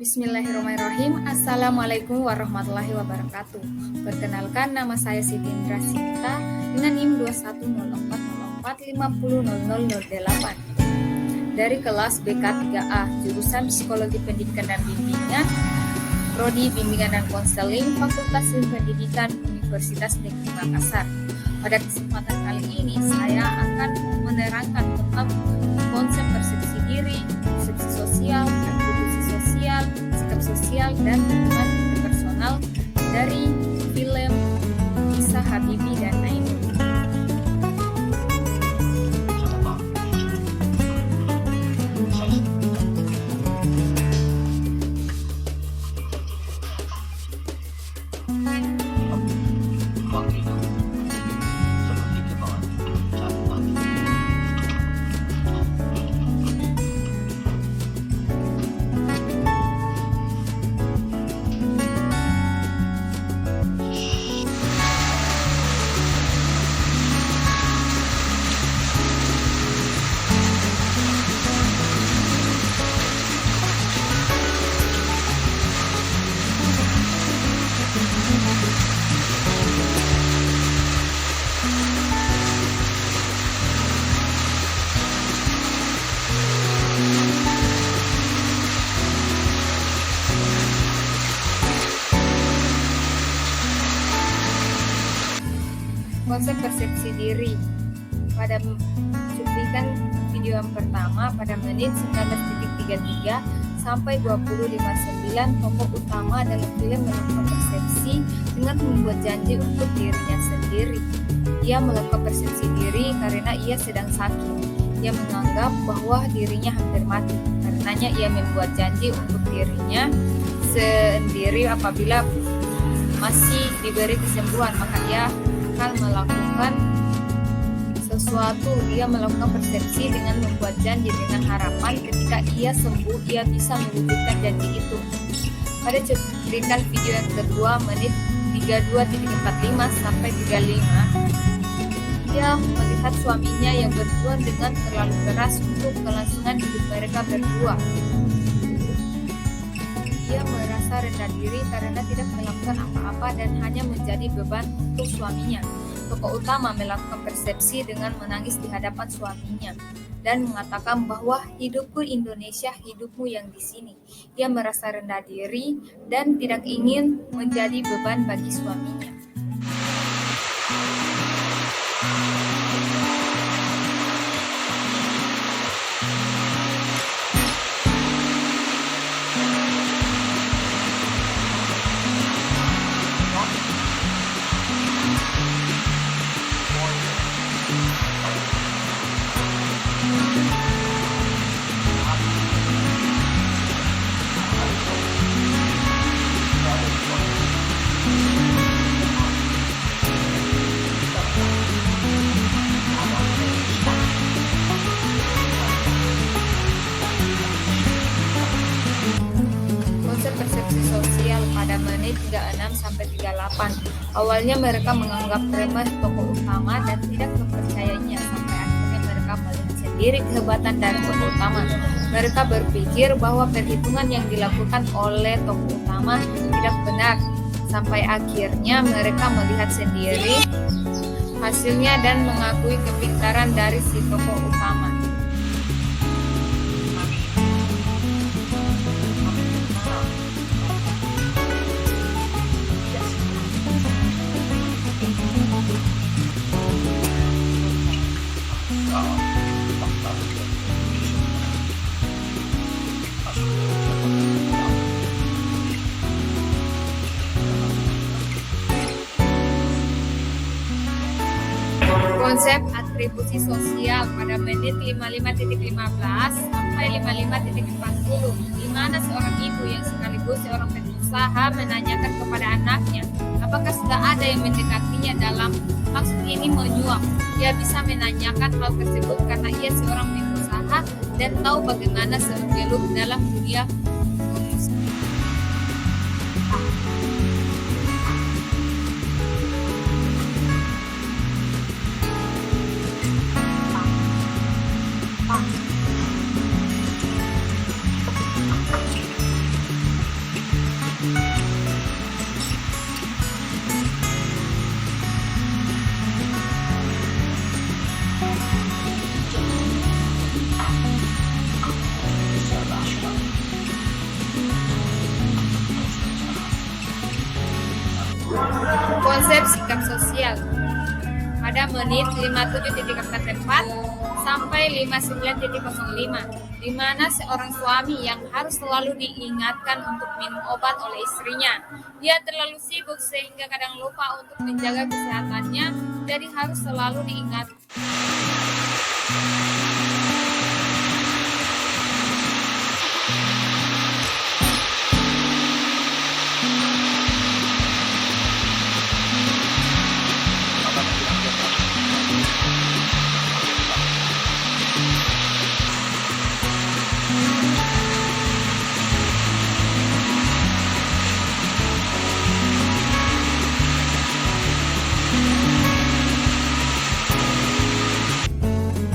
Bismillahirrahmanirrahim. Assalamualaikum warahmatullahi wabarakatuh. Perkenalkan, nama saya Siti Indra Sinta dengan NIM 210404500008 dari kelas BK3A, jurusan Psikologi Pendidikan dan Bimbingan, Prodi Bimbingan dan Konseling, Fakultas Ilmu Pendidikan, Universitas Negeri Makassar. Pada kesempatan kali ini, saya akan menerangkan tentang konsep persepsi diri, persepsi sosial, atribusi sosial, sikap sosial, dan hubungan interpersonal dari film Kisah Habibie dan Ainun. Konsep persepsi diri. Pada cuplikan video yang pertama, pada menit 19.33 sampai 20.59, tokoh utama dalam film melakukan persepsi dengan membuat janji untuk dirinya sendiri. Ia melakukan persepsi diri karena ia sedang sakit. Ia menganggap bahwa dirinya hampir mati. Karenanya ia membuat janji untuk dirinya sendiri apabila masih diberi kesembuhan, maka ia akan melakukan sesuatu. Dia melakukan persepsi dengan membuat janji dengan harapan ketika ia sembuh ia bisa mewujudkan janji itu. Pada cuplikan video yang kedua, menit 32.45 sampai 35, dia melihat suaminya yang berjuang dengan terlalu keras untuk kelangsungan hidup mereka berdua. Ia merasa rendah diri karena tidak melakukan apa-apa dan hanya menjadi beban untuk suaminya. Tokoh utama melakukan persepsi dengan menangis di hadapan suaminya dan mengatakan bahwa hidupku Indonesia, hidupmu yang di sini. Ia merasa rendah diri dan tidak ingin menjadi beban bagi suaminya. Persepsi sosial pada menit 36 sampai 38. Awalnya mereka menganggap remeh tokoh utama dan tidak mempercayainya sampai akhirnya mereka melihat sendiri kehebatan dari tokoh utama. Mereka berpikir bahwa perhitungan yang dilakukan oleh tokoh utama tidak benar sampai akhirnya mereka melihat sendiri hasilnya dan mengakui kepintaran dari si tokoh utama. Konsep atribusi sosial pada menit 55.15 sampai 55.40, di mana seorang ibu yang sekaligus seorang pengusaha menanyakan kepada anaknya apakah sudah ada yang mendekatinya dalam maksud ini menyuap. Ia bisa menanyakan hal tersebut karena ia seorang pengusaha dan tahu bagaimana seluk-beluk dalam dunia pengusaha. sikap sosial pada menit 57.44 sampai 59.05, di mana seorang suami yang harus selalu diingatkan untuk minum obat oleh istrinya. Dia terlalu sibuk sehingga kadang lupa untuk menjaga kesehatannya, jadi harus selalu diingat.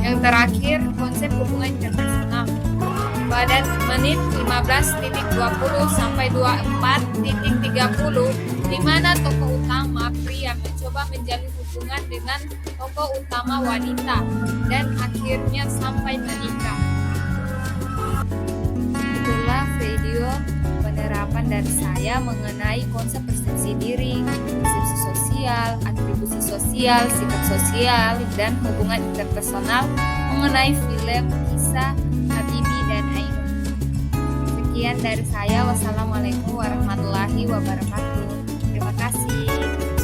Yang terakhir, konsep hubungan interpersonal. Pada menit 15.20 sampai 24.30, di mana tokoh utama pria mencoba menjalin hubungan dengan tokoh utama wanita dan akhirnya sampai menikah. Itulah video penerapan dari saya mengenai konsep persepsi diri, persepsi sosial, atribusi sosial, sikap sosial, dan hubungan interpersonal mengenai film Kisah Habibie dan Ainun. Sekian dari saya. Wassalamualaikum warahmatullahi wabarakatuh. Terima kasih.